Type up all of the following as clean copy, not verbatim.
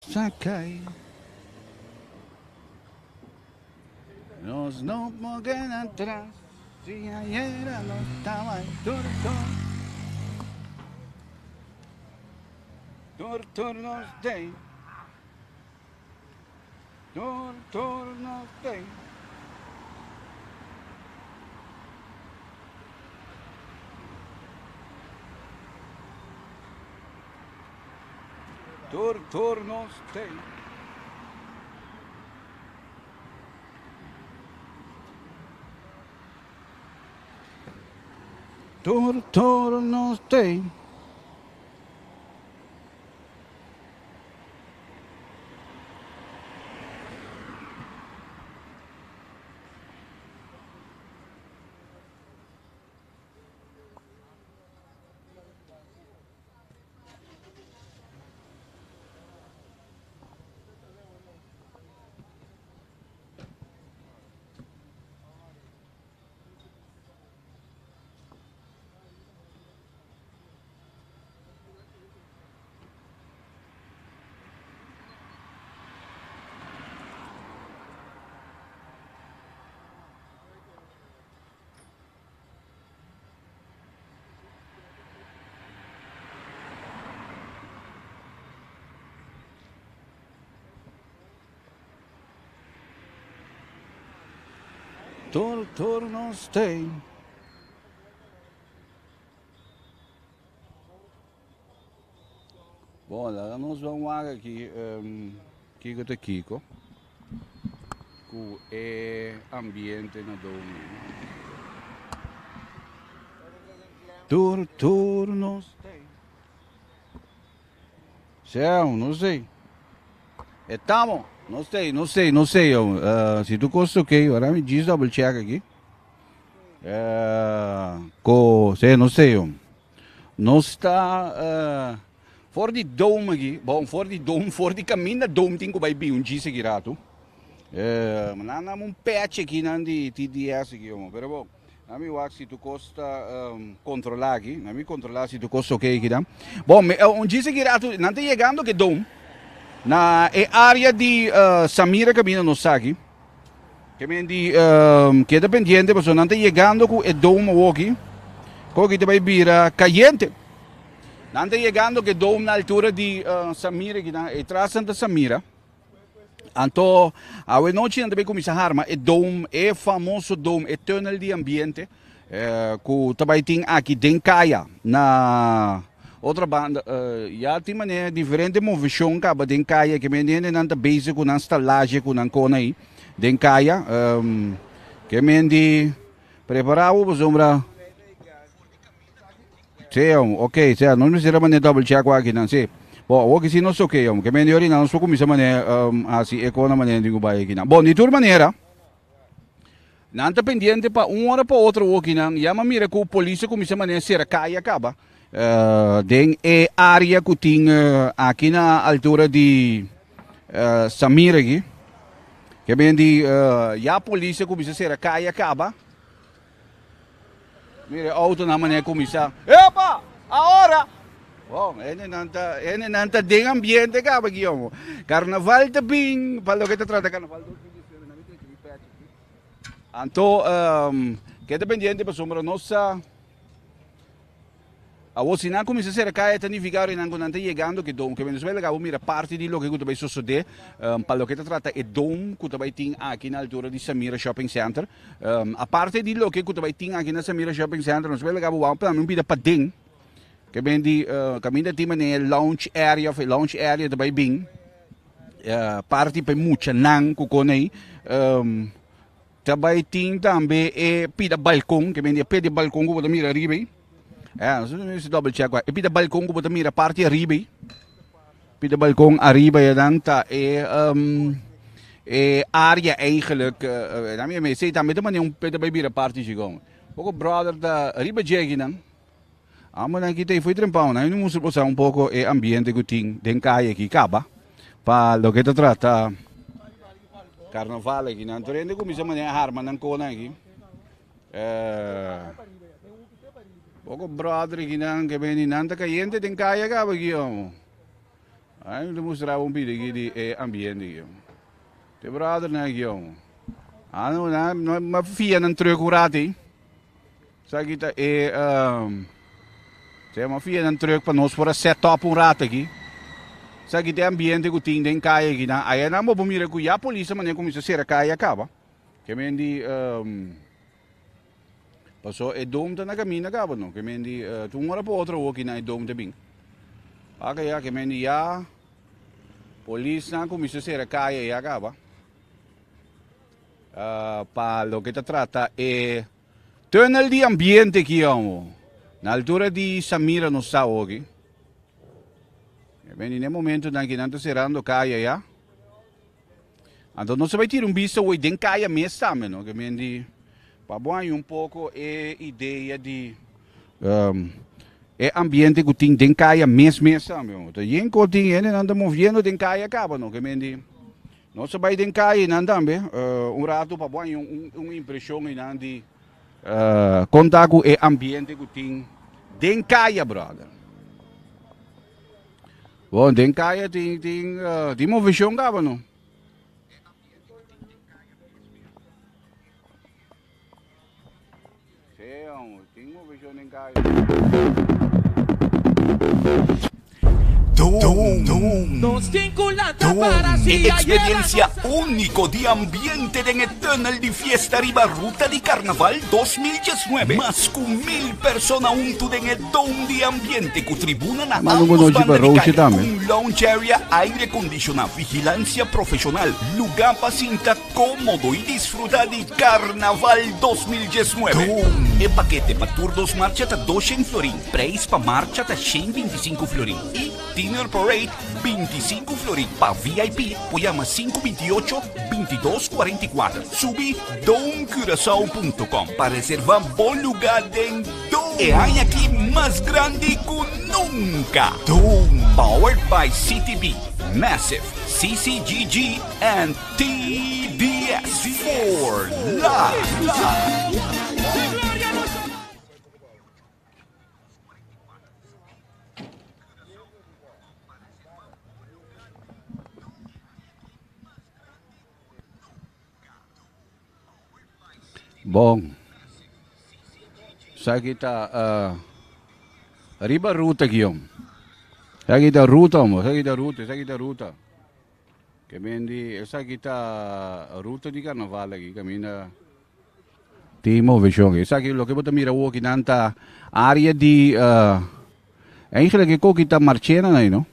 Sakai. Nos no moguen atrás. Si ayer no estaba el turnos day. Turnos day. Turnos day. Turnos day. Turnos day. Bom, nós vamos aqui, Kiko te Kiko, com o ambiente na domi. Turnos day. Céu, não sei. Estamos, não sei. Se tu gosta, ok, agora me diz double check aqui. Sei, não sei. Não está. Voor die dome aqui, bom, voor die caminho da dome tem que vai bem um dia seguirado. Mas não um patch aqui não de TDS aqui, mas bom, na minha wax se tu costa controlar aqui, na minha controlar se tu costa ok aqui, não. Bom, um dia seguirado não está chegando que dome na área de Samira caminho no aqui, que me di que é dependente, mas não está chegando com o dome aqui, que te vai vir caliente. Não está chegando que dom na altura de Samira, que é atrás de Samira. Então, a noite não vai começar a arma. É dom, é famoso dom, é túnel de ambiente. Que também tem aqui Denkaia, na outra banda. Já tem maneira diferente movimento, que Denkaia, que me entende, não está base com a estalagem, com a cona aí. Denkaia, que me entende, preparado, por exemplo. Sim, ok, sim, não precisa maneira double check aqui, não sei. Bom, o que se não sei o que melhor não sou como essa maneira, assim, é com a maneira de vai aqui, não. Bom, de toda maneira, não está pendente para hora para outra aqui, não. E a mira que a polícia como essa maneira será cai acaba. Den é área que tem aqui na altura de Samira aqui, que bem de, e a polícia como essa será cai acaba. Mire, auto na maneira começar. Epa! A hora! Bom, ele não está de ambiente aqui, homem. Carnaval está bem, para o que trata carnaval. Então, que é dependente para sombra nossa. A você não começa a ser cá, é tanificar e não está chegando que dom, que Venezuela acabou mira parte de lo que vai suceder, para o que trata é dom que vai ter aqui na altura de Samira Shopping Center. A parte de lo que vai ter aqui na Samira Shopping Center, Venezuela acabou para não pida para ding, que bem de caminho de mané lounge area também bem, parte para muita não que conei. Também tem também pida balcão, que bem de pede balcão que vai mira arriba. Se double check. E pida balcão que você mira parte arriba. Pida balcão arriba e dan ta área eigenlijk. Dan meer mee zit dan met de manier pida bij mira parte chegou. Ook brother da arriba chega dan. Maar dan kita foi trempão, né? Não mostrou passar pouco o ambiente que tem den caia aqui acaba. Para lo que te trata carnaval aqui, não. Torrente como se maneira arma não cona aqui. Pouco brother que não, que bem não tá caindo tem caia acaba aqui, ó. Aí demonstrar um pouco de ambiente. Te brother na aqui, não é uma fia não troca o rato, hein? Sabe que é uma fia não troca para nós para setup um rato aqui. Sabe que tem ambiente que tem caia aqui, né? Aí não vou mirar com a polícia, mas nem como se será caia acaba. Que mendi passou e dom da na caminho acaba não. Que mendi tu mora para outro aqui na dom de bem. Aga ya que mendi ya polícia não como se será caia e acaba. Para lo que te trata é túnel de ambiente aqui, na altura de Samira no Sao aqui. Bem, nesse momento na que não está cerrando caia já. Então não se vai tirar visto hoje dentro caia mesmo também, não? Que mendi para bom pouco a ideia de ambiente que tem dentro caia mesmo também. Então em que tem ele não está movendo dentro caia acaba, não? Que mendi não se vai dentro caia não também. Rato para bom uma impressão de contar com o ambiente que tem dentro caia, brother. Bom, dentro caia tem uma visão acaba, não? Experiencia único de ambiente en el túnel de fiesta Riba Ruta de Carnaval 2019. Más con 1000 personas junto en el dome de ambiente con tribuna na ambos bandas de calle, un lounge area, aire acondicionado, vigilancia profesional, lugar para cinta cómodo y disfrutar de Carnaval 2019. El paquete para tour 2 marcha está 200 florín, preis para marcha está 125 florín y dinner parade 25 florín. Para VIP, llama 528-2244. Subí domcuracao.com para reservar buen lugar en Dome. Y hay aquí más grande que nunca. Dome, powered by CTB, Massive, CCGG, and TBS for life. Bom, sabe que tá Riba Ruta aqui, sabe que tá ruta, sabe que tá ruta. Que mendi, sabe que tá ruta de carnaval aqui, caminha. Timo visão, sabe que lo que bota mira aqui nanta área de eigenlijk que ook tá Marchena aí, não?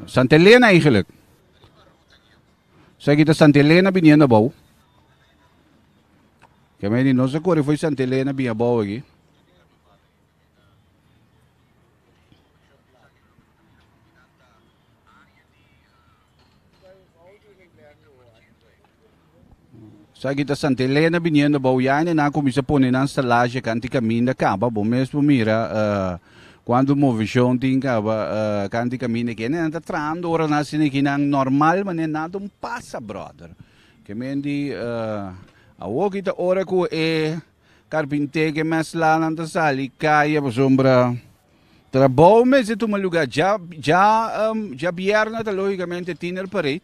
Santa Helena eigenlijk. Sabe que tá Santa Helena binhando bom. Que mendi não se corre foi Santa Helena binha bom aqui. Sabe que Santa Helena binhando bom já na comissão pôr na estalagem canti caminho acaba bom mesmo mira quando movição tem acaba canti caminho que não está trando ora nasce que não normal mas nada passa brother que mendi a outra hora que é carpinteiro que mais lá na sala caia para sombra trabalho mas é um lugar já bierna logicamente tinha parede.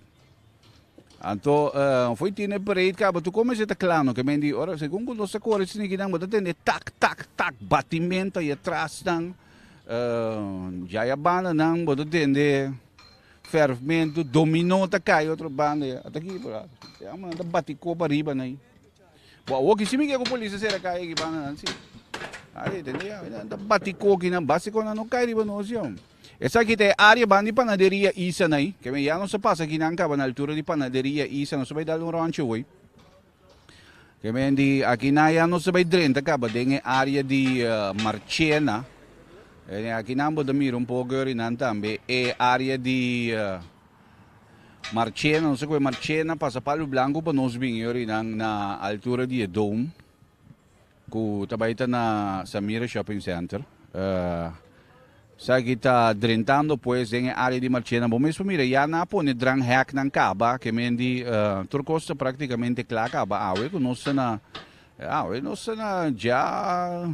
Então, foi tinha parede, cabo, tu como está claro, que mendi, ora, segundo os acordos, se ninguém não tem tac, batimento e atrás, já é banda, não, pode ter fermento, dominó, tá cai, outro banda, até aqui, é uma baticou para riba, né? Bom, o que se me quer com a polícia, será que aí, banda, assim, aí, entendeu? Baticou aqui, não, básico, não cai riba, não, senhor. Essa aqui é a área de panaderia Isa, né? Que já não se passa aqui na altura de panaderia Isa, não se vai dar um rancho hoje. Que aqui já não se vai dentro, acaba tem a área de Marchena. Aqui não pode mirar pouco também é a área de Marchena, não sei qual é Marchena, passa Palo Blanco para nós vir na altura de Dome, que também está na Samira Shopping Center. Sabe que está drentando pois em área de Marchena, bom mesmo mira, já na pone drang hack nan caba, que mendi turcosta praticamente claro caba, que não se na já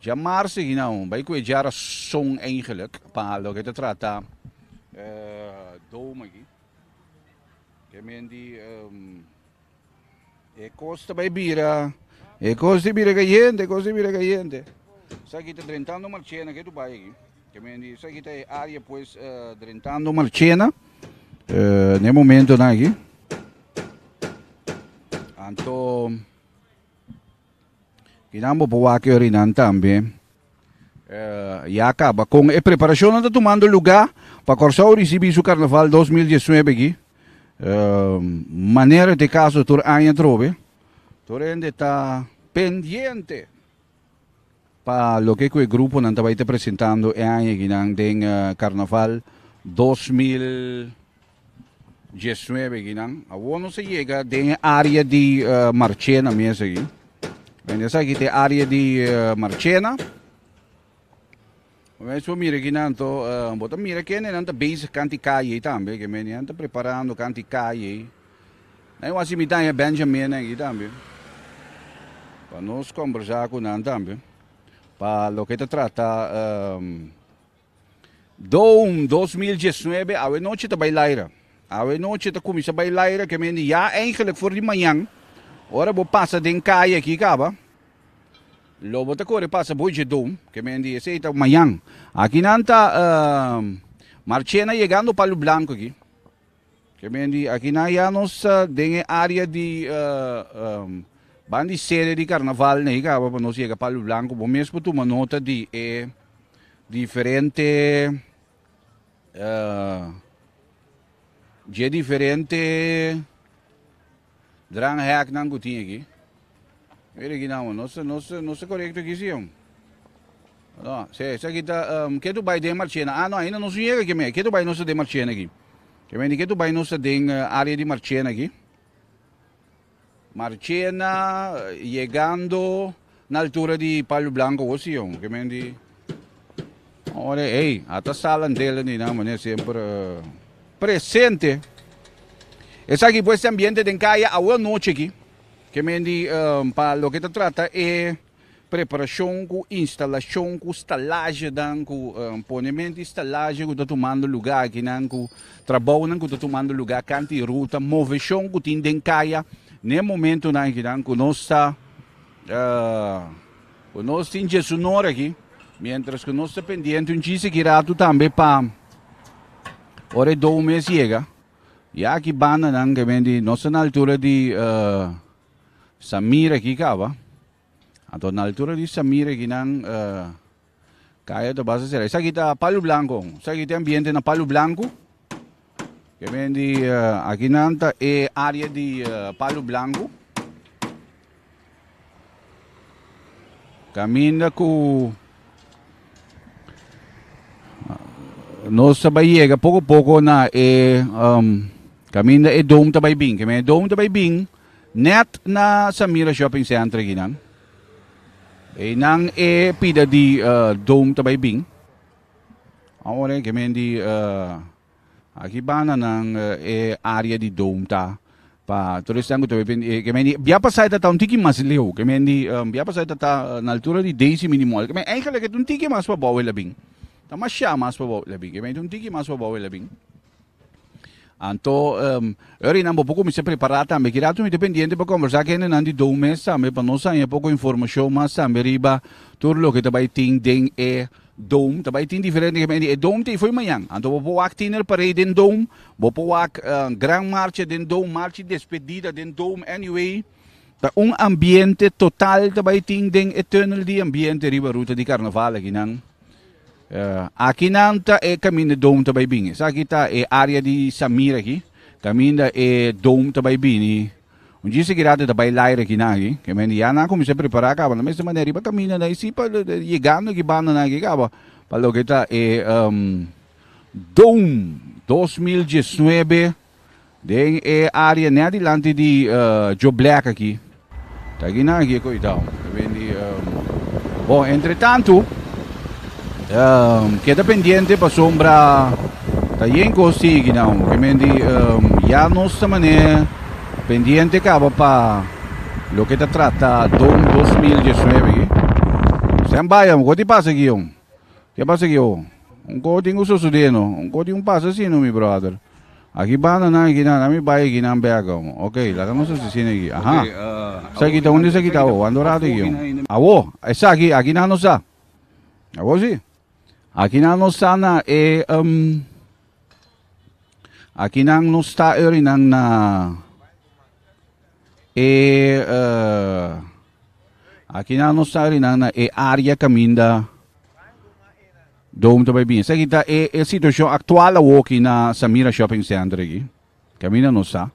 Ja março não, vai com jara som eigenlijk, para o que te trata dome aqui. Que mendi e costa vai bira, e costa bira caliente, costa bira caliente. Sa kita drentando marchena que tu vai aqui. Que mendi sa kita área pues drentando marchena. No momento na aqui. Anto Kinambo po aqui orinan também. E acaba com a preparação está tomando lugar para Corsão receber o Carnaval 2019 aqui. Maneira de caso tur año trove. Tur ainda está pendiente para lo que o grupo não vai te apresentando año aqui tem Carnaval 2019 aqui não. Agora não se chega tem área de Marchena mesmo aqui. Nessa aqui tem área de Marchena. Mas eu miro aqui nanto, bota mira que nem nanto base canti calle também, que men nanto preparando canti calle. Eu acho que tem Benjamin aqui também. Para nós conversar com nanto também. Para lo que te trata Dome 2019, a noite te bailar. A noite te começa a bailar, que men já eigenlijk voor die manhã. Ora vou passar den calle aqui, caba. Lobo te corre passa boi de dom, que me diz aceita amanhã. Aqui nanta Marchena chegando para o Blanco aqui. Que me diz aqui na já nossa tem área de bandi série de carnaval, né? Caba para nós chegar para o Blanco, bom mesmo tu uma nota de diferente diferente drang hack nang gutinha aqui. Ele aqui não, nossa correto aqui sim. Não, se kita que tu vai de Marchena. Ah, não, ainda não chega aqui mesmo. Que tu vai nossa de Marchena aqui. Que tu vai nossa de área de Marchena aqui. Marchena chegando na altura de Palo Blanco ou sim, que mendi. Ora, ei, até sala dele ni não, mas sempre presente. Esse aqui pues ambiente de caia a uma noite aqui. Que mendi para lo que te trata é preparação com instalação com estalagem com ponemento estalagem que está tomando lugar aqui com trabalho que está tomando lugar canti ruta moveção que tem den caia no momento na que com nossa tem sonora aqui mientras que nós pendiente um dia seguirado também para hora 2 meses chega e aqui banda que mendi nossa na altura de Samira aqui, cava. Então, na altura de Samira aqui, kaya ito basta sila. Isa kita Palo Blanco. Isa kita ambiente na Palo Blanco. Kaya di, aqui nanta é área de Palo Blanco. Caminha com... Nossa Bahia, pouco a pouco na caminha é Dome Tabay Bing. Kaya Dome Tabay Bing, net na Samira Shopping Center ginan. Nang pida di Dome Tabay Bing. Ora kemendi aqui bana nang area di Dome ta pa turista ko to kemendi biapa sa ita taun tiki mas leo kemendi biapa sa ita ta na altura di Daisy Minimal kemendi eigenlijk het un tiki mas pa bawe labing. Ta masya mas pa bawe labing kemendi un tiki mas pa bawe labing. Anto, ora in pouco mi si è preparata, mi chiedato mi dipendente per conversare che non di dome, sabe, per non sapere poco informazione, ma sabe riba turlo che tabai ting ding e dome, tabai ting differente che mendi e dome ti foi manhã. Anto bo wak tiner parade in dome, bo wak gran marcha den dome, marcha despedida den dome anyway. Ta ambiente total tabai ting ding eternal di ambiente riba ruta di carnaval ginang. Aqui nanta é caminho Dome Tabay Bing. Sa kita é área de Samira aqui. Caminho é Dome Tabay Bing. Um dia seguirado Tabay Laira aqui na aqui. Que men ya na como se preparar acaba na mesma maneira para caminho na isi para chegando aqui banda na aqui acaba. Para lo que tá é Dome 2019. Den é área né adiante de Joe Black aqui. Tá aqui na aqui coitado. Bom, entretanto queda pendiente para sombra tayen cosi ginao que mendi ya nossa maneira pendiente acaba para lo que te trata Dome 2019 Sembaya, o que passa aqui, O que passa aqui, Um coding uso sudeno, coding passa assim, meu brother. Aqui bana na aqui na mi bai aqui na bega. Ok, lá não se sine aqui. Aha. Sa kita onde sa kita o, andorado aqui. Awo, essa aqui na nossa. Awo sim. Aqui na nossa na aqui na nossa erinang na aqui na nossa erinang na área caminda Dome também bem. Essa kita a situação atual aqui na Samira Shopping Center aqui. Camina não sa.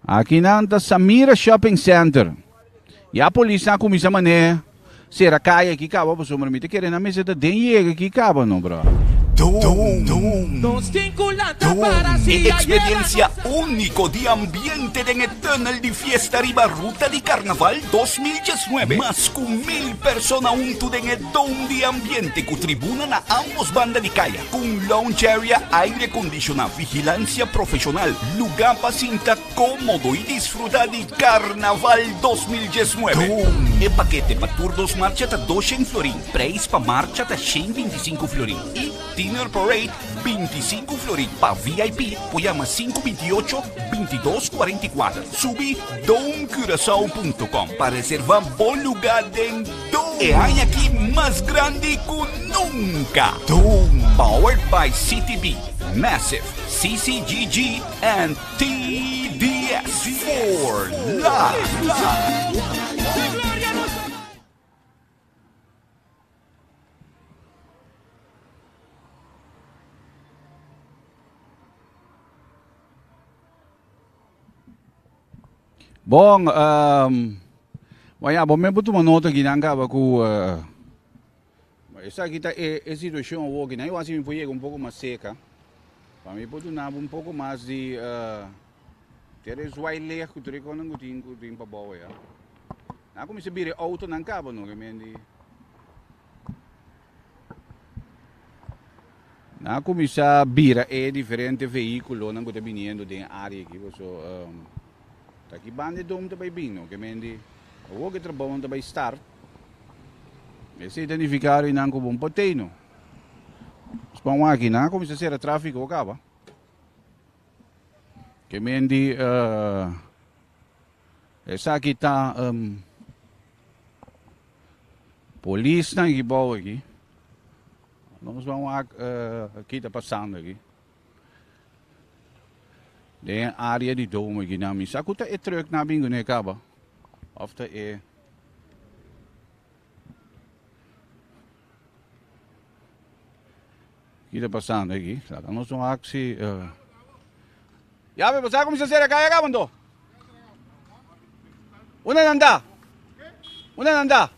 Aqui na Samira Shopping Center. E a polícia começa a mané. Será caia aqui caba para sumir mita querendo a mesa da dengue aqui caba não, bro. Experiencia único de ambiente en el túnel de fiesta Riba Ruta de Carnaval 2019. Más que 1000 personas junto en el Dome de ambiente con tribuna na ambos bandas de calle. Con lounge area, aire acondicionado, vigilancia profesional, lugar para cinta cómodo y disfrutar de Carnaval 2019. El paquete para tour 2 marcha ta 200 florín, preis para marcha ta 125 florín y dinner parade 25 florín. Para VIP, llama 528-2244. Subí domecuracao.com para reservar buen lugar en Dome. Hay aquí más grande que nunca. Dome, powered by CTB, Massive, CCGG, and TDS for life. Bom, bom, me boto uma nota aqui na caba com essa aqui tá a situação aqui, né? Eu acho que me foi um pouco mais seca. Para mim boto na um pouco mais de ter esse wailer que tu não tem para boa, já. Na como se vira auto na caba não, que me na como se vira diferente veículo não que tá vindo da área aqui, so aqui bande dom também bem, que mendi o que trabalham também start. Esse identificar em anco bom poteno. Spam aqui na como se será tráfico acaba. Que mendi essa aqui tá polícia na gebouw aqui. Nós vamos aqui tá passando aqui. De área de dome aqui na minha. Sabe que é terug na bingo né caba? Of tá é aqui tá passando aqui. Sabe nós vamos aqui. Ya me pasa como se será kaya ka mundo. Una nanda. Una nanda.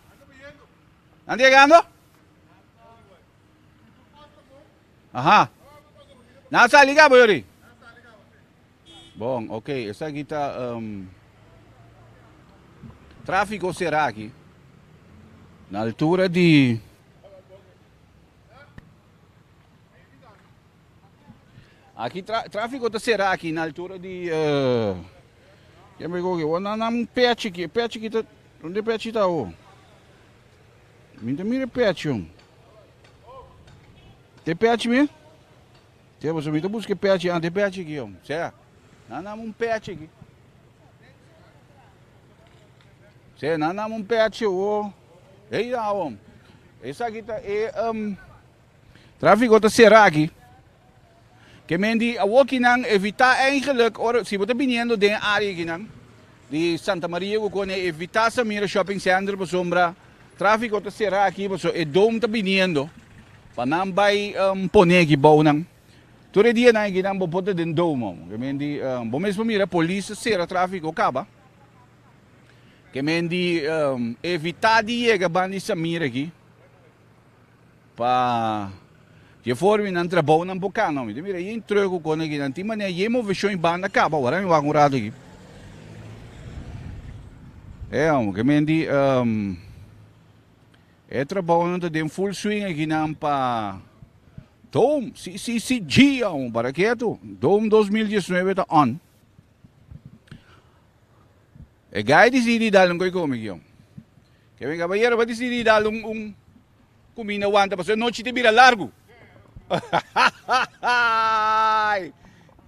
¿Están llegando? Ajá. Nasa liga ba yuri? Bom, ok. Essa aqui está tráfego será aqui na altura de aqui tráfego será aqui na altura de já me go na pet aqui tá onde pet tá o mira pet tem pet mesmo tem você me busca pet ante pet aqui certo nana pet aqui certo nana pet o ei lá essa aqui tá tráfego será aqui que mendi a aqui nang evitar eigenlijk se você viniendo de área aqui nang de Santa Maria que quando evitar Samira Shopping Center para sombra tráfego será aqui para o dom tá viniendo para não vai poner aqui bom nang todo dia na aqui nang botar dentro dom que mendi bom mesmo mira polícia será tráfego acaba que mendi evitar de chegar bandi Samira aqui para je vorm in een trabaho ng bukano. Mira, yung truco ko na ginanti man niya, mo vision yung banda ka, ba wala yung wangurado gi. Kami hindi trabaho na din full swing ginam pa Dome CCG para quieto. Dome 2019 ta on. Guide is hindi dalong ko'y kumigyo. Que ven caballero, va a decidir darle un comida aguanta, pero noche te mira largo.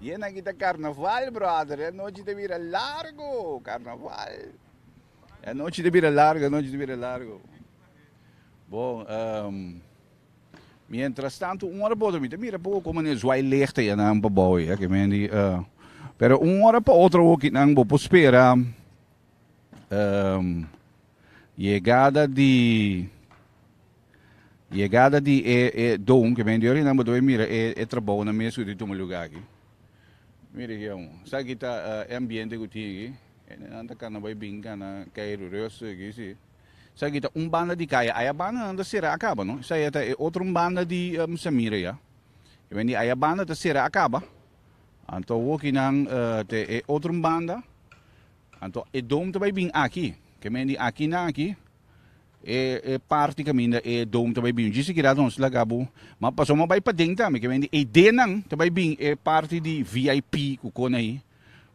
Yan kita carnaval, brother. Noche te mira largo, carnaval. Noche te mira largo, noche te mira largo. Bom, mientras tanto, hora bodo mira pouco como ne zwai lichte ya na bebouw, ja, que mendi, pero hora pa outro ook nang bo prospera. Chegada de dom, que mendi ali na bodo mira trabalho na mesmo de tomar lugar aqui. Mira aqui, sabe que tá ambiente que tem, anda kana vai binga na cair rosto aqui, sim. Sabe que banda de kaya, a banda anda será acaba, não? Isso aí é outra banda de Samira, já. E vem a banda da será acaba. Então o que não é outra banda. Então é dom também bem aqui, que vem aqui não aqui. É parte caminho é dom também bem. Disse que não se lagabo, mas passou uma vai para dentro também, que vem é denang também bem é parte de VIP com aí,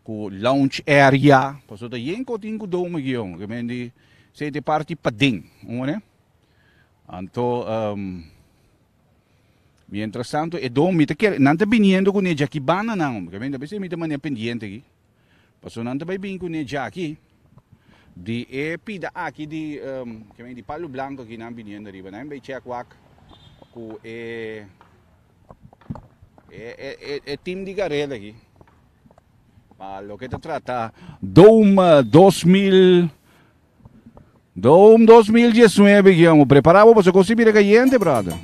com lounge area. Passou da yenko tingo dom aqui, que vem sei de parte pading, né? Então, mientras tanto, é dom, me quer, não tá viniendo com ele aqui bana não, porque ainda bem me tá mania pendiente aqui. Passou não tá bem vindo com ele aqui, de pida aqui de, que vem de palo branco aqui não viniendo arriba, não bem check wak, com time de garela aqui. Lo que te trata, Dom 2019, guiamo, preparavo para conseguir a gente, brother.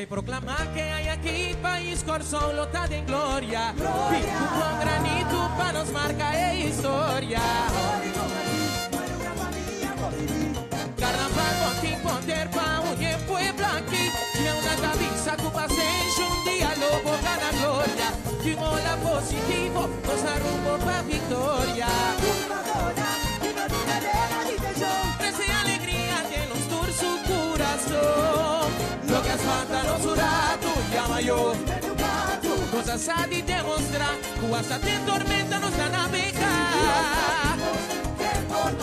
Proclamar que hay aquí país corazón lotado en gloria. Pinto con granito para nos marcar a historia. Carnaval con poder pa un pueblo aquí. Y una camisa que paseja un diálogo gana gloria. Y mola positivo, nos arrumbo pa victoria. Crece alegría que nos tur su corazón. Lo que asfalta no surato, llama yo. Cosa sa di demostrar, que hasta te tormenta nos da navegar.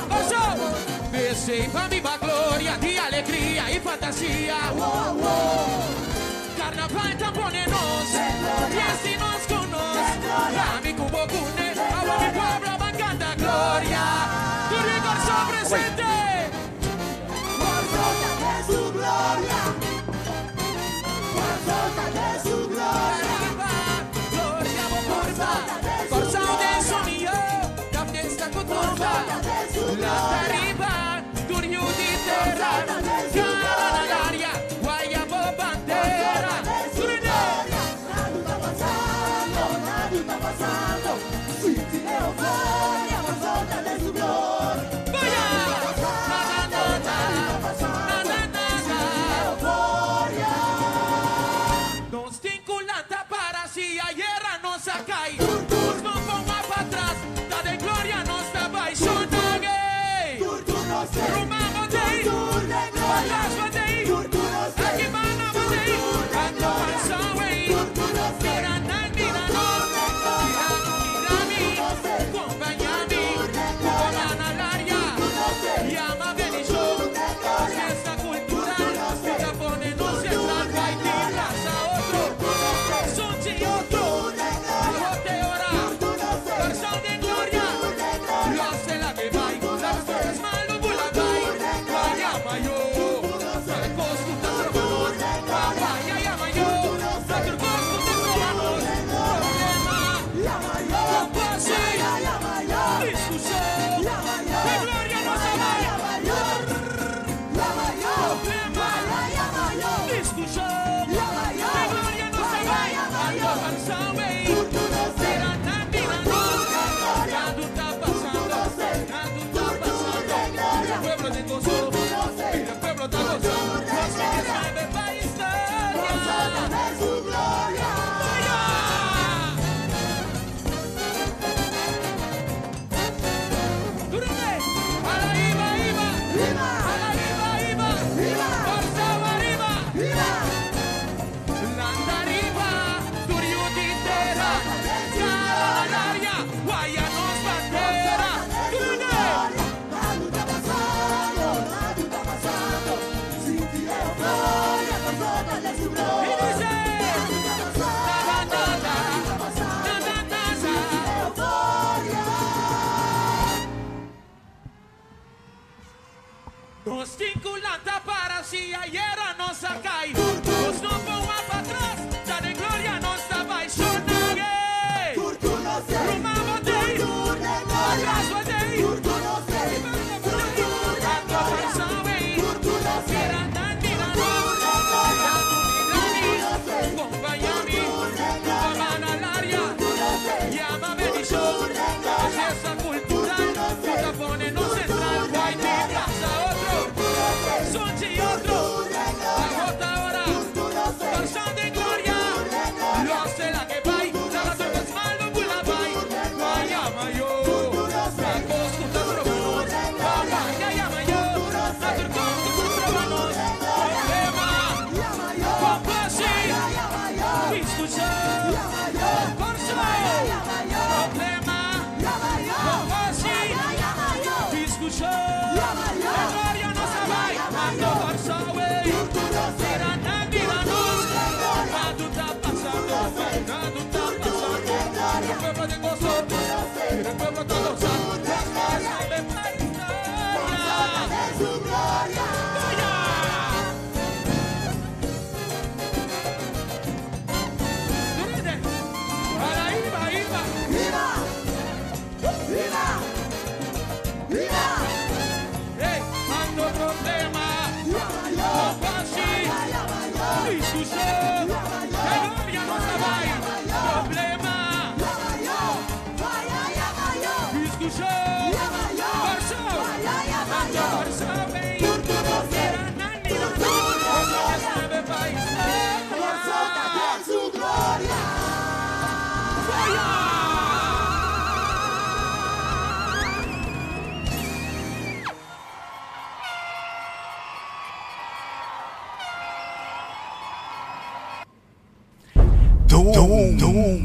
Oso, pensei pra viva glória, de alegria e fantasia. Carnaval tamponenos, e assim nós conosco. Amigo Bocune, a mi pueblo va a cantar gloria. Tu rigor só presente. Por conta de su gloria. De su gloria, gloria porta, forza de su mio, la fiesta cotorta, la arriba, turio di terra, cara l'aria, guayabo bandera, nada tá passando, sinti euforia, por conta de su gloria, vaya, Nos vinculanta para si ayer nos sacai. Nos no ponga para atrás, la de gloria nos da baixonage. Roma botei, atrás botei. Esa cultural, la pone no central, Guaite, Plaza otro, Sonchi y otro, agota ahora, Tarzán de gloria, lo hace la que vai, la gata que es malo, pula vai, vaya mayo, la costa trovanos, vaya mayo, la turcón que tus trovanos, problema, compasi, escucha, corso, problema.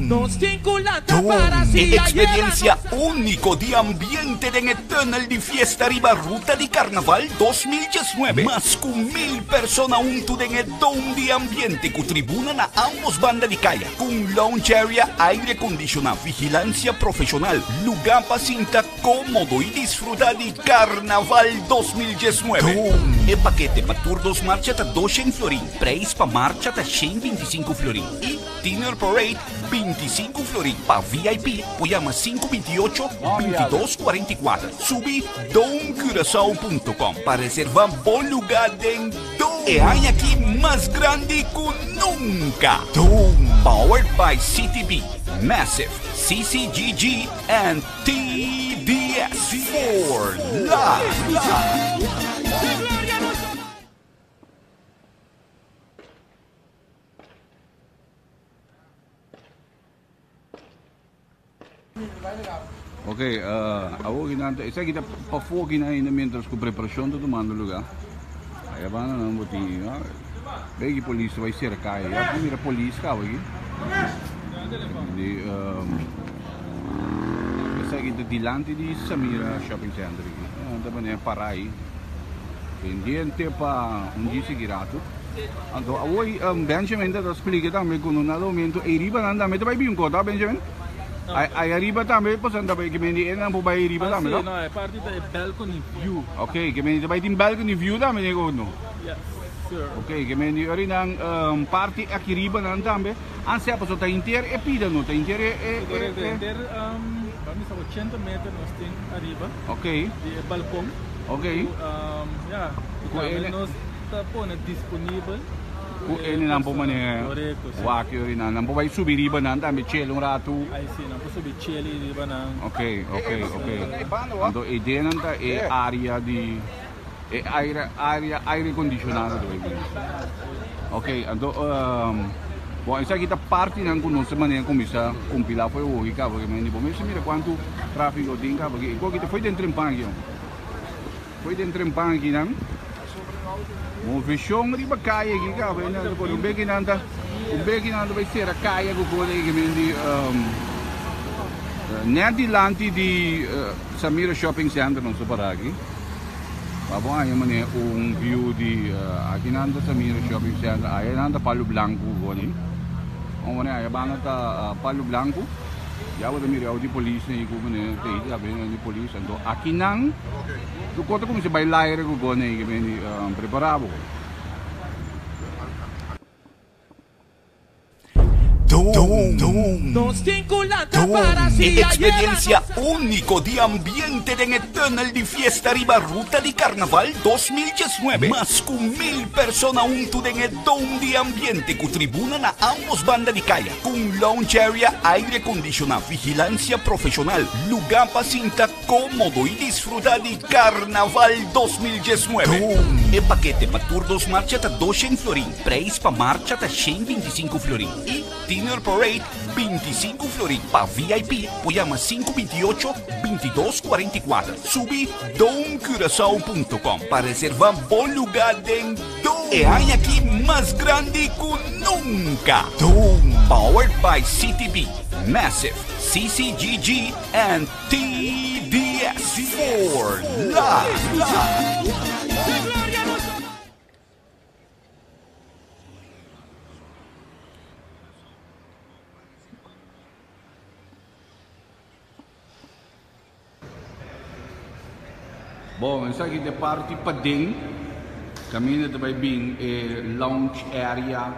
Nos vinculanta para si Experiencia único de ambiente en Eternal de Fiesta Riba Ruta de Carnaval 2019. Más que 1000 personas junto en el Dome de Ambiente que tribunan a ambos bandas de calle. Con lounge area, aire acondicionado, vigilancia profesional, lugar para cinta cómodo y disfrutar de Carnaval 2019. Dome. El paquete para tour 2 marcha está 200 florín. Preis para marcha está 125 florín. Y dinner parade 25 florín. Para VIP, llama 528-2244. Subí domecuracao.com para reservar buen lugar en Dome. Y hay aquí más grande que nunca. Dome, powered by CTB, Massive, CCGG, and TDS for life. Ok, ako ginanta, isa kita pa-4 na mientras ko preparasyon to tumando lugar. Ay, ba na nang buti, bagi polis vai cercar, ya primeira polis ka, bagi. Hindi, isa kita dilante di Samira Shopping Center. Anda ba niya parai? Pendiente pa undi sigurato. Ando, awoi Benjamin da explica também con un momento e riba nanda, mete vai un kota Benjamin? Aí arriba também, pois anda bem que me diz não vai arriba também, não? Não, é parte da balcony view. Ok, que me diz vai tem balcony view também, nego não? Yes, sir. Ok, que me diz ori nang parte aqui arriba não também, anse a pessoa tá inteira e pida não, tá inteira vamos a 80 metros nós tem arriba. Ok. De balcão. Ok. Nós tá pondo disponível. Kung ini nampo man waki ori na nampo vai subir riba nan tambe chelo un rato. Ai sì, nampo subir chelo riba nan. Ok. Ando ideia nan ta e area di aire condizionato dove viene. Ok, ando bom, isso aqui tá parte nan conosce maneira como isso compilar foi hoje, cara, porque me digo, mas mira quanto tráfego tem, cara, porque igual que foi dentro em Pangue. Foi dentro em Pangue nan. Mo vision riba kaya aqui, cara, porque um bem nanda vai ser a kaya que pode que me di net dilante di Samira Shopping Center non so para aqui. Bom, aí mane view di aqui nanda Samira Shopping Center, aí nanda Palo Blanco goni. Mane aí banga ta Palo Blanco. Ya wala miraw di police na iko ne te sabi nga ni police ando akinang do kota kung si bailaire ko gone que ni preparado. Nos vinculanta para si Experiencia único de ambiente en Eternal de Fiesta Riba Ruta de Carnaval 2019. Más que 1,000 personas junto en el Dome de Ambiente con tribuna na ambos bandas de calle. Con lounge area, aire acondicionado, vigilancia profesional, lugar para cinta cómodo y disfrutar de Carnaval 2019. El paquete para tour 2 marcha ta 200 florin, preis para marcha ta 125 florin y dinner parade 25 florin. Para VIP, llama 528-2244. Subí domecuracao.com para reservar buen lugar en Dome. E hay aquí más grande que nunca. Dome, powered by CTB, Massive, CCGG, and TDS for life. Bom, essa aqui de parte Pading, caminho de Baibing, lounge area.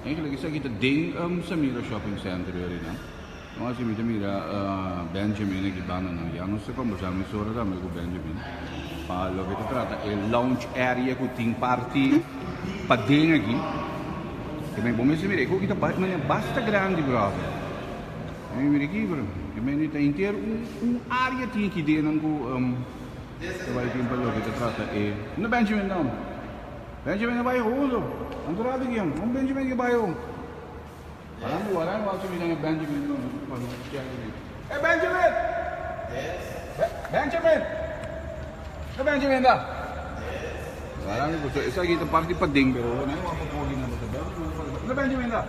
Eigenlijk is aqui de Ding, Samira Shopping Center ali, né? Nós temos Benjamin aqui bana não, já não sei como já me sora da meu Benjamin. Para o que trata é lounge area que tem parte Pading aqui. Que bem bom, mas mira, aqui tá basta grande, brother. Mira aqui, bro. Que bem tá inteiro área tem aqui dentro com vai vir para o que trata é no Benjamin não. Benjamin vai rolo. Andorado aqui, Benjamin que vai rolo. Orang waktu bilang Benjamin não. Benjamin. Yes. Benjamin. Benjamin dah. Orang itu essa aqui tá parte para ding pero não apa pode não betul. Benjamin dah.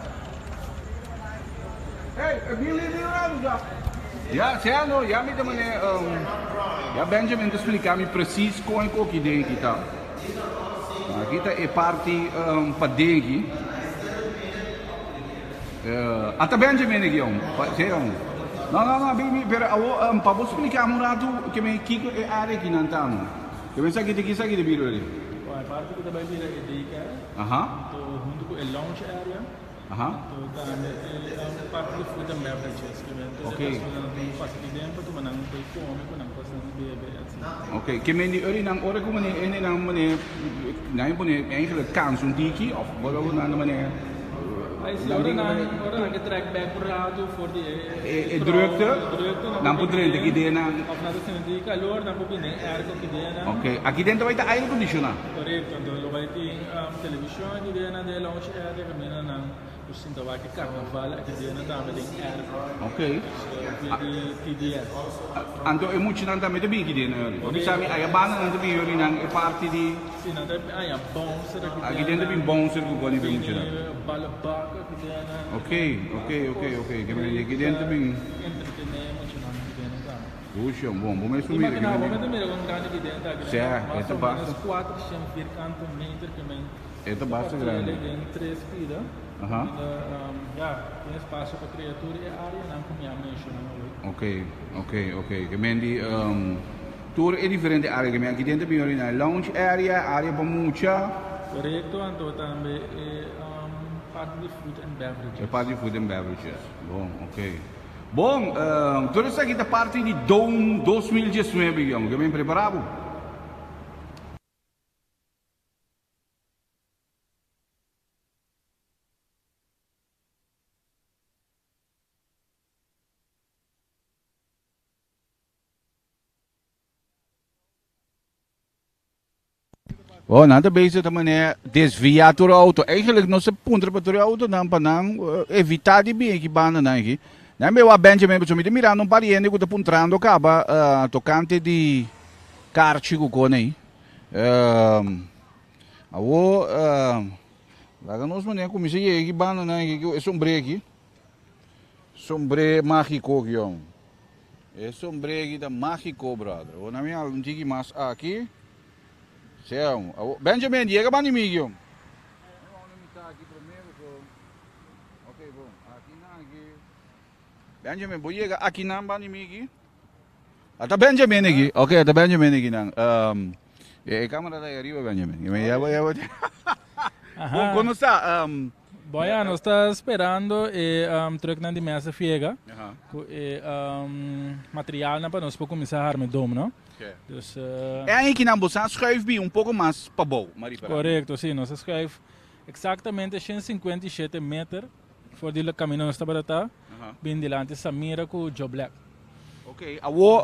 Hey, Billy dah. Ja, certo, ja met hem ja Benjamin te explicar-me preciso como que dentro aqui tá. Aqui tá é parte para dentro. Até Benjamin aqui certo. Não, bem, pero para você explicar um rato que me kiko é área aqui não tá. Que me sabe que de biro ali. A parte que também vira é daycare. Então, junto com o lounge area. Então, parte de food and beverages. Okay. Oké, que men die uri nang ore ko mani ene nang mani nai pone eigenlijk kans om tiki of wala ko na mani ora nang getrek back voor auto voor die drukte dan podrende ki de nang of na de die calor dan po bine airco ki de nang. Okay, aqui dentro vai ter aire condicionado. Correto, então vai ter televisão de de na de lounge area que men nang dus sinto vai que carnaval aqui de na dame de airco. Okay. TDS. Anto é muito não também de bem que de na. Oni sabe aí a banda não de bem uri nang é parte de sim, não tem aí a bom ser aqui dentro bem bom ser com goni bem muito. Balabac aqui de na. Okay, que men aqui dentro bem entretenimento não de na. Puxa, bom mas sumir. Imagina, vamos ter um grande aqui dentro. Certo, essa basta 400 meter que men. Essa basta grande. Tem 3 pida. Ja, tem espaço para criatura e área não como já mencionou. Ok. Que men die tour é diferente área que men aqui dentro bem na lounge area para mucha. Correto, então também parte de food and beverages. É parte de food and beverages. Bom, ok. Bom, toda essa aqui da parte de Dome 2019, que bem preparado. Oh, nada bezig também é desviar a auto. Eigenlijk não se punta para a auto não para não evitar de bem que banda não aqui. Não é meu Benjamin, mas eu me mirando um pariente que está puntrando acaba tocante de carchigo com aí. Lá nós mané como se é que banda não é sombre aqui. Sombre mágico aqui, ó. É sombre aqui da mágico, brother. O nome é um tique mais aqui. Benjamin, chega para inimigo. Ok, bom. Aqui não, aqui. Benjamin, boy ga aqui namba ni Miki. Ata Benjamin aqui. Okay, ata Benjamin aqui nang. Câmera daí arriba Benjamin. Ya. Ajá. Como está? Boya, nós está esperando terug naar die mensen vega. Ajá. Materiaal na para nós para começar a armar dom, não? Okay. Dus, Aqui na bolsa schuif bi pouco mais para bom, Maripa. correto, sim, nós escreve exatamente 157 metros voor die caminho nós está barata. Bem delante Samira com o Joe Black. Okay, awo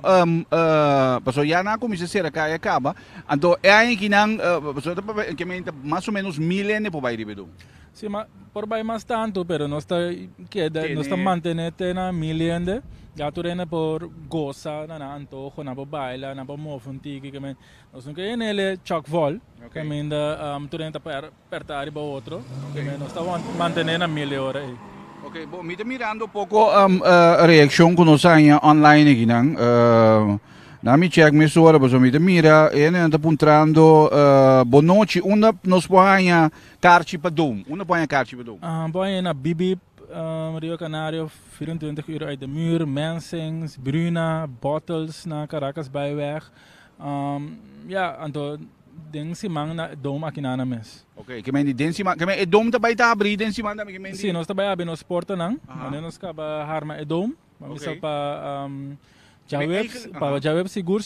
paso ya na komisa sera kaya kaba. Anto aqui nang paso que me mais ou menos 1000 ne po vai ribedo. Sim, mas por baixo mais tanto, pero nós está nós está mantendo na milhende. Já tu rena por goza, na antojo, na por baila, na por mofunti, que men nós não queremos ele choc vol, que men da tu rena para apertar para outro, que men nós está mantendo na 1000 horas. Ok, bom, me mirando pouco a reação que nós temos online aqui, não? Na mi check me sora, mas me mira, e ne anda puntrando boa noite, onde nós põe carci para dom, onde põe carci para dom? Põe na Bibi, Rio Canario, 24 uur uit de muur, Mensings, Bruna, Bottles na Caracas Bijweg. Ja, anto ding si mang na dom aqui na mes. Ok, que men die densima, que men e dom também tá abrir densima também que men. Sim, nós também abrimos porta nang, nós acaba harma e dom, mas só para Jaweb seguro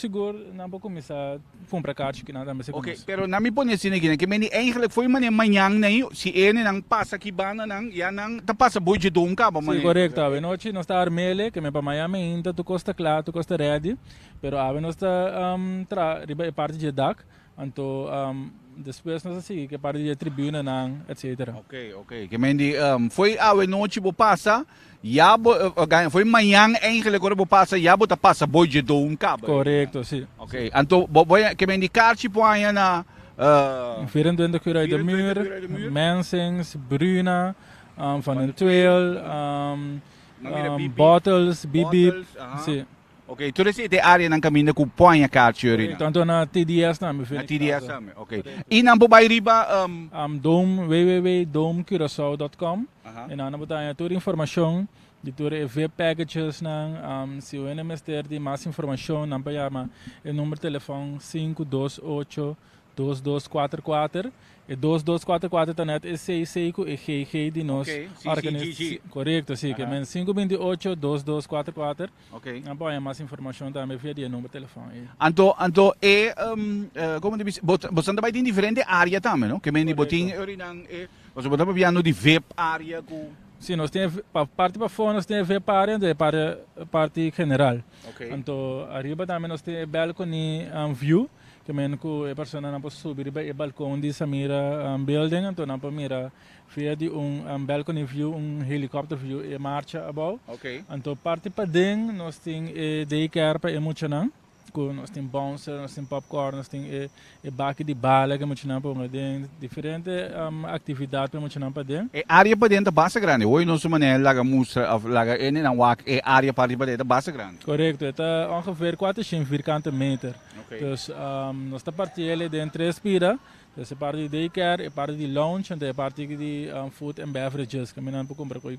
na para começar a comprar cartas que nada mais. Ok, pero na mi pone assim aqui, que men eigenlijk foi mané manhã nem, se ele não passa aqui bana não, já não tá passa boi de dom caba mané. Sim, correto, a noite nós está armele, que me para Miami ainda tu costa claro, tu costa ready, pero a nós está riba parte de dak. Anto depois nós assim que parte de tribuna nang etc. Ok. Que men die foi a noite bo passa, já foi manhã eigenlijk agora bo passa, já bo tá passa boi de dom caba. Correto, sim. Ok, anto boy que men die kaartje põe na 24 uur uit de muur, Mensings, Bruna, van den Trail, Bottles, Bibi, sim. Ok, tu resi de área ng caminho com põe a kaartje rin. Tanto na TDS na, na TDS na, ok. E nang bobay riba www.domcuracao.com. E na tayo toda informação de toda web packages ng se o NMSTR de mais informação nang payama o número de telefone 528-2244 e 2244 tanet é 65 e GG de nós organização. Correto, sim, que men 528-2244. Ok. Não pode mais informação também via o número de telefone. Anto como diz, você também tem diferente área também, não? Que men botin orinang você botar piano de web área com. Sim, nós temos parte para fora, nós temos web área e parte general. Ok. Anto arriba também nós temos balcony view. Que men ko e persona na po subir ba e balcão de Samira building então na po mira via de balcony view helicopter view e marcha above. Okay. Então parte pa ding nós tem daycare pa emocionang ko nós tem bouncer, nós tem popcorn, nós tem e baki de bala que emocionang po ding diferente atividade pa emocionang pa ding. E área pa dentro basta grande. Hoje nós manel laga musa laga ene na wak e área pa dentro basta grande. Correto, é ongeveer 4 vierkante meter. Okay. Dus nós está partindo de três pira, dus parte de daycare, e parte de lounge, e parte de food and beverages, que menina para comprar coi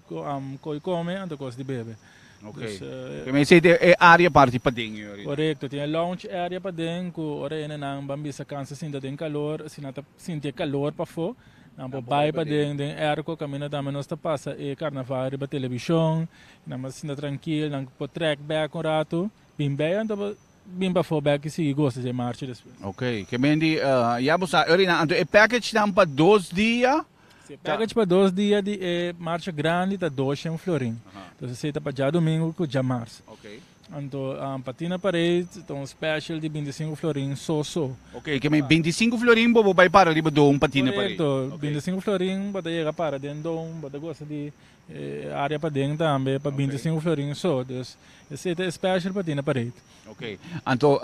come, e depois de bebe. Ok. Dus, que men sei de área parte para dentro. Correto, tem lounge area para dentro, ora ene nang bambisa cansa sinta den calor, sinata sinta calor para fo. Não pode vai para dentro, airco caminha também nós está passa e carnaval riba televisão, não mas sinta tranquilo, não pode track back um rato, bem bem, então bem para fora back se gosta de marcha depois. Ok, que men die ja bosa orina anto e package dan para 2 dias. Package para 2 dias de marcha grande tá 200 florim. Então você está para já domingo com já março. Ok. Então patina parede, então special de 25 florim so. Ok, que men 25 florim bo vai para riba do patina parede. Correto, 25 florim para chegar para dentro, para gosta de área para dentro também para 25 florim so. Então esse é special patina parede. Ok. Anto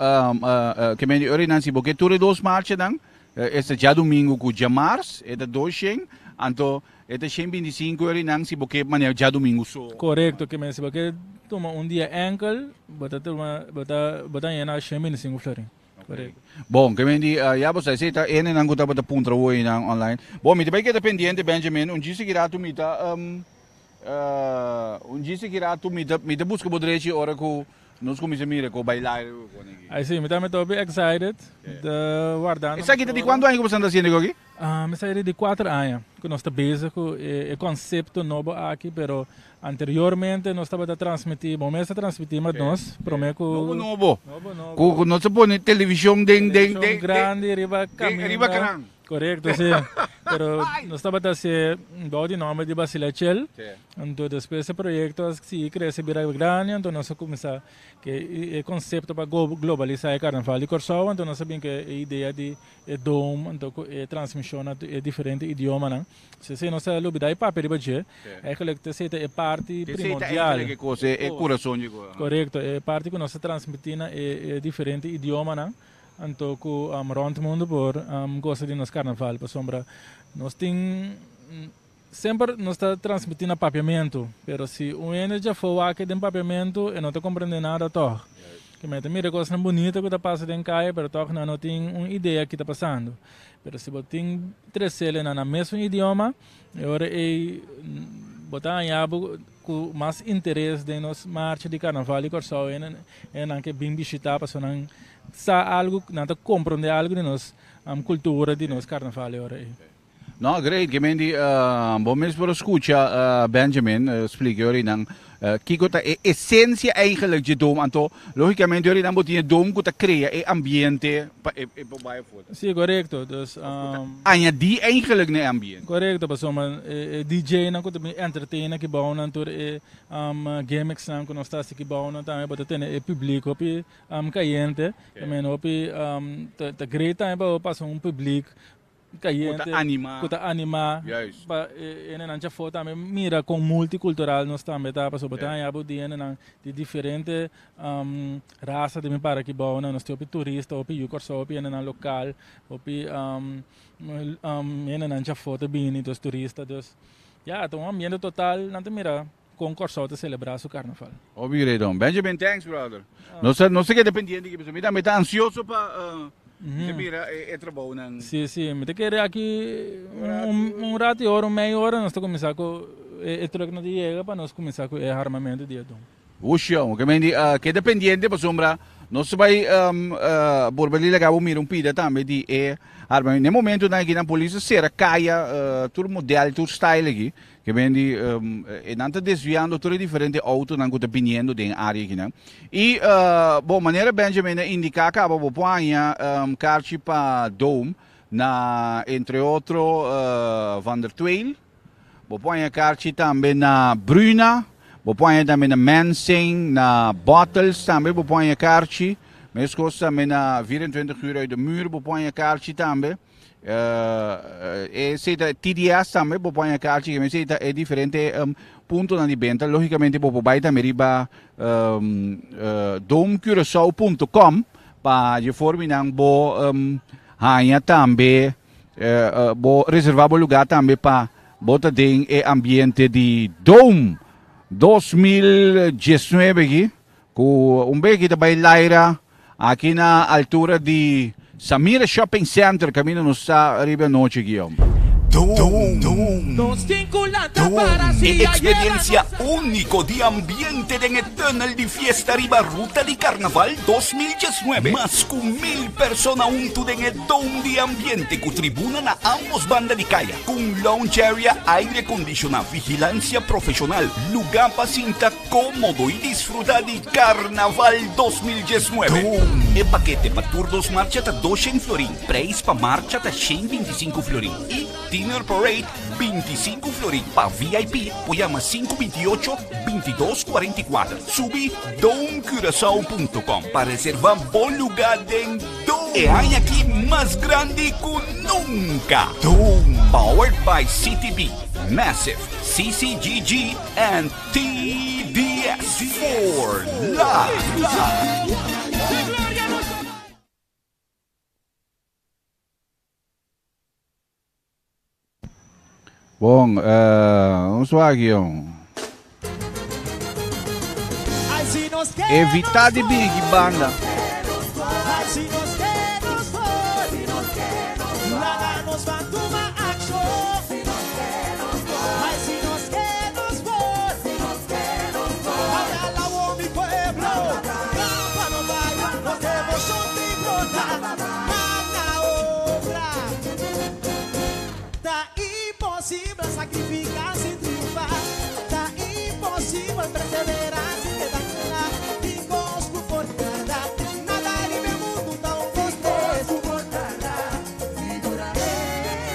que men orina si porque tu 2 marcha dan este já domingo com já março, é da 200. Anto este 125 orina si porque manel já domingo so. Correto, que men se porque toma dia enkel, bota yana 125 florim. Correto. Bom, que men die ja bosa sei tá ene nang kuta bota puntra hoje na online. Bom, me vai que dependente Benjamin, dia seguirá tu mita dia seguirá me busca bodrechi ora que nós começamos a mirar com bailar. Aí sim, me estou bem excited de guardar. Essa aqui de quanto anos você está fazendo aqui? Me saí de 4 anos que nós estamos bezig com o conceito novo aqui, pero anteriormente nós estávamos a transmitir, bom, nós transmitimos nós, prometo novo. Com nós põe televisão televisão grande, riba caminho. Riba grande. Correcto, sí. Pero no estaba haciendo un nombre de Basilachel. Entonces, después de ese proyecto, sí, crece bien grande. Entonces, nos comenzó que el concepto para globalizar el carnaval de Corsao. Entonces, nos sabían que la idea de dom, entonces, transmisión a diferentes idiomas. Entonces, si no se lo olvida, el papel de Baje, es que es parte primordial. É coisa, é coração de coisa. Correcto, é parte que nós transmitimos diferentes idiomas. Então, rond o mundo por gosta de nos carnaval, por sombra. Nós tem sempre nós está transmitindo papiamento, pero se o ene já for aqui de papiamento, eu não estou compreendendo nada toch. Que me mira coisa bonita que está passando em caia, pero toch não tem uma ideia que está passando. Pero se você tem três ele na mesmo idioma, agora é botar em abo com mais interesse de nos marcha de carnaval e Corsao, é não que bem visitar para não sa algo, não compreender algo de nós, cultura de nós carnaval agora. No, great. Quindi, bom mês para escutar Benjamin explica ori nang kiko ta essência eigenlijk de dom, anto logicamente ori nang botinha dom que ta cria e ambiente e baie foto. Sim, correto. Dus añadir eigenlijk ne ambiente. Correcto, mas uma DJ na que entertaina que bom na tour gimmicks na que nós está aqui bom na também para ter o público opi caiente, também opi ta great também para passar público caiente, kuta anima, pa ene nancha foto também mira com multicultural nós também tá para sobre também abo de ene de diferente raça de me para que bom nós temos turista, opi Corsao, opi ene local, opi ene nancha foto bem dos turistas, dos então um ambiente total não te mira com Corsao te celebrar o carnaval. Obrigado, Benjamin, thanks brother. Não sei que dependiente que você me tá ansioso para mira, é trabalho não. Sim, me quer aqui rato e hora, meia hora, nós estamos começar com o troco não chega para nós começar com o armamento de então. Oxão, que dependiente para sombra, nós vai por ali legal mira pida também de armamento. No momento na aqui na polícia será caia todo modelo, todo style aqui, que vendi e não está desviando todo diferente auto não está piniendo de área aqui não. E bom maneira Benjamin indica que acaba põe carchi para Dome na entre outro Van der Tweil, põe carchi também na Bruna. Põe também na Mensing, na Bottles também, põe a carchi. Mas costa também na 24 uur uit de muur, põe a carchi também. E se TDS também, põe a carchi, mas é diferente ponto na venda. Logicamente, vai também riba domcuracao.com para de forma não bo hanha também, bo reservar o lugar também para botar em ambiente de Dome. 2019 aqui, com beco de bailaira aqui na altura de Samira Shopping Center, caminho no está arriba noite aqui. Experiencia único de ambiente en el túnel de fiesta Riba Ruta de Carnaval 2019. Más con 1000 personas junto en el dome de ambiente con tribuna na ambos bandas de calle. Con lounge area, aire acondicionado, vigilancia profesional, lugar para cinta cómodo y disfrutar de Carnaval 2019. El paquete para tour 2 marcha está 200 florín, preis para marcha está 125 florín y dinner parade 25 florín. Para VIP, llama 528-2244. Subí domcuracao.com para reservar buen lugar en Dome. E hay aquí más grande que nunca. Dome, powered by CTB, Massive, CCGG, and TDS for life. Bom, vamos lá aqui, evitar de big banda. impossível sacrificar sem triunfar. Tá impossível perseverar sem quedar. Encosto por nada, nada em meu mundo tão gostoso. Figura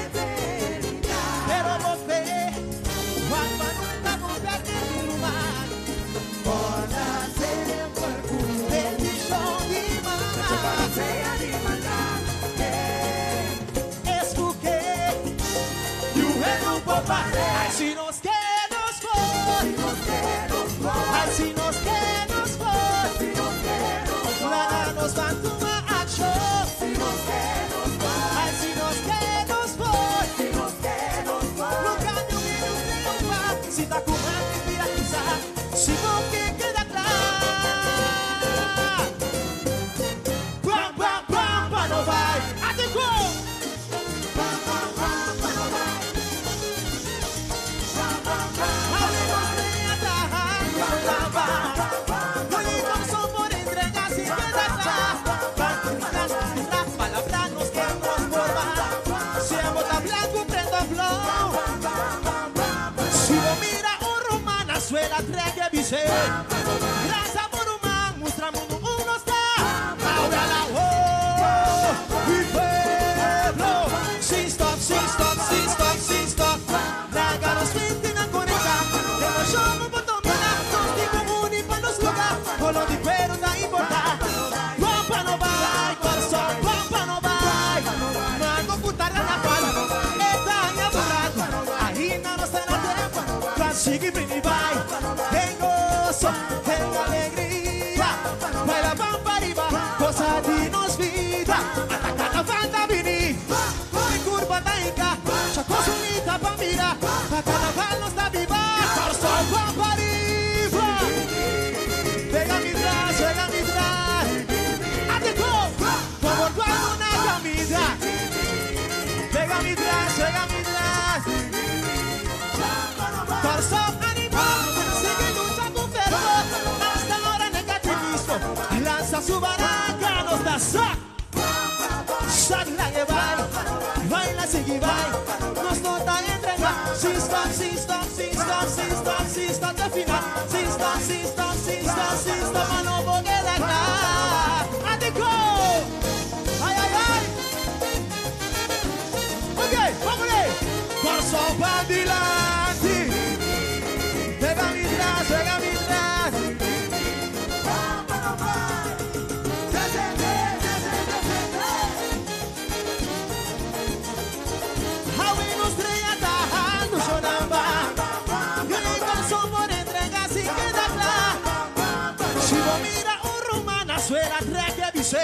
eternidade. Pero você, alma nunca vou perder de lugar. Borda sempre por perdição de mar. Cheia de maldade. Ai, se nos que nos for, ai, se nos que nos for, nada nos va a tomar acción. Ai, se nos que nos for, no caminho que nos triunfar, se tá com uma vira pisar, se não que queda atrás. Pam, pam, pam, pam, não vai, até com. Suela treque bise Graça por uma Mostra mundo não está Ahora la oh E pueblo Sin stop, sin stop, sin stop, sin stop Naga nos finti na conecta Demo chamo por dominar Nos di comuni pa nos lugar Colo di cuero da importar Pampa no vai Corso, pampa no vai Mago putarra na pala Eta minha burrata Aí na nossa na tempo Consigo e vai Tem gozo, tem alegria Baila pampa arriba Cosa de nos vida Ataca na banda vini Tem curva da Inca Chacoso unita pa mira A carnaval nos da viva Torso pampa arriba Pega mi tras Atenco Como guardo na camisa Pega mi tras Torso lança su baraca, nos dá sac lá que vai lá seguir vai nos não tá entregar sim stop, até final sim stop, mas não vou quedar lá Adeco, ai ok, vamos aí Corso bandilante pega mi tras Suela treque bise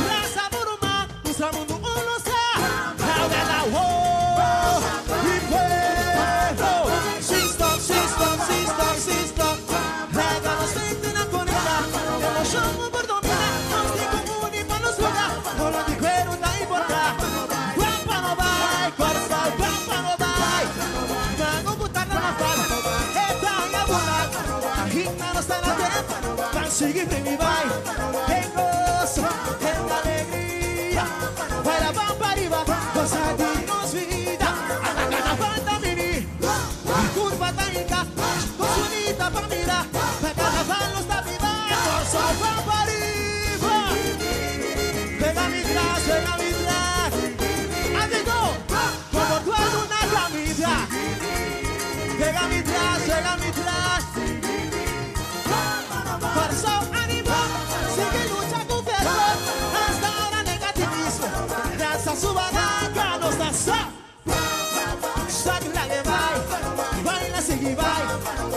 Raza buruma Nuestra mundo uno está Ahora la oh Y pueblo Sin stop Rega nos frente na conecta Demo chamo por dominar Nos di comuni pa nos lugar Colo di cuero da importar Pampa no vai Corsa, pampa no vai Mago butarra na fala Eta minha burrata A rima nos tá na tempo Consigo e vai Tem gozo, tem alegria Vai la pampa arriba Cosa de nos vida Ataca na banda mini Curva da Inca Costa unita pa mirar Pra carnaval nos da viva Torso pampa arriba Pega mi tras Atengo Como guardo na camisa Pega mi tras Torso animal Sigue lucha con fervor Hasta ahora negativismo Gracias a su baraca nos da sac la que baila sigue vai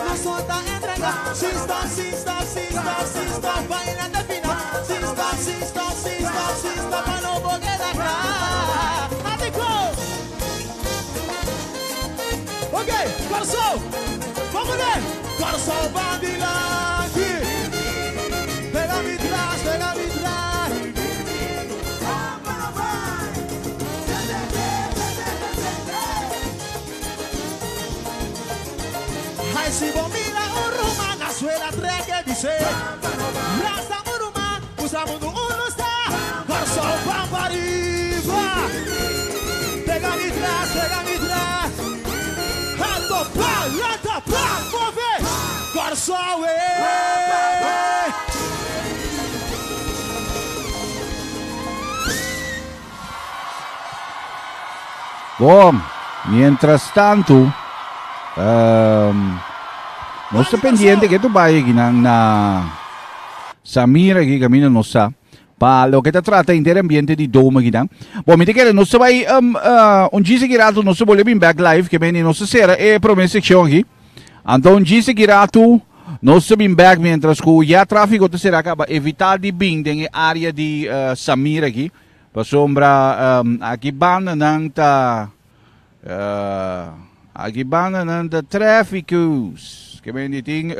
Nos solta entrega Sin stop, baila de final Sin stop, pa no vou quedar cá Adeco Ok, Corso Vamos ver Corso bandilante Pega mi tras Ai, se vou mirar o romana Suela treque bise Raza uruma Usa mundo uno está Corso pampa arriba Pega mi atrás, sigan atrás. Alto, plan, lata, plan, move. Garçom, Bom, mientras tanto, no está pendiente que tu vaya aquí na Samira aquí camino no sa. Pa lo que te trata in ambiente di dome aqui, não? Bom, me diga, não se vai dia seguido não se volve bem back live que vem não se será é promessa seção aqui. Então dia seguido não se bem back mientras que já tráfego te será acaba evitar de bem na área de Samira aqui. Pa sombra aqui banda não tá aqui banda não tá tráficos que vem de ting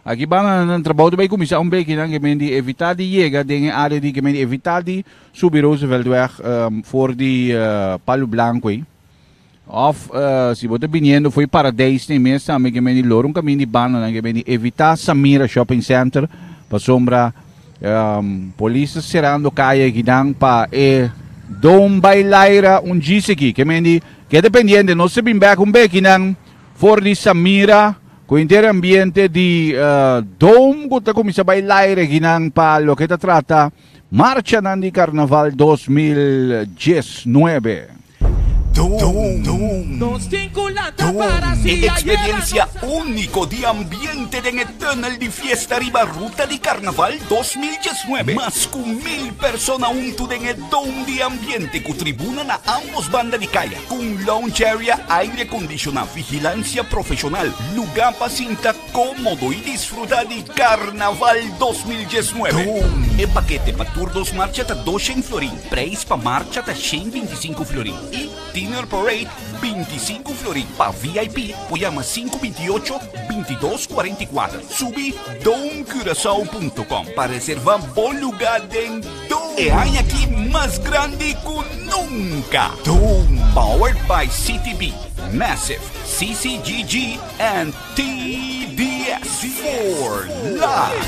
aqui bana ng trabaho bij commissie beetje dan gemeente die evitar die jega dingen área die gemeente evitar die subir Rooseveltweg voor die Palo Blanco of se você viniendo foi Paradise nem mesmo também gemeente lorong caminho de bana dan gemeente evitar Samira Shopping Center pa sombra polícia cerrando calle aqui dan pa dom bailaira dia aqui gemeente que dependiente não se bem back beetje dan voor die Samira com o ambiente de Dom, que começa a bailar ginang pa lo que te trata Marcha de Carnaval 2019. Experiencia único de ambiente en Eternal de Fiesta Riba Ruta de Carnaval 2019. Más que 1,000 personas junto en el Dome de Ambiente con tribuna na ambos bandas de calle. Con lounge area, aire acondicionado, vigilancia profesional, lugar para cinta cómodo y disfrutar de Carnaval 2019. El paquete para tour 2 marcha está 200 florín, preis para marcha está 125 florín y dinner parade 25 florín. Para VIP, llama 528-2244. Subí domcuracao.com para reservar buen lugar en Dome. E hay aquí más grande que nunca. Dome, powered by CTB, Massive, CCGG, and TDS for life.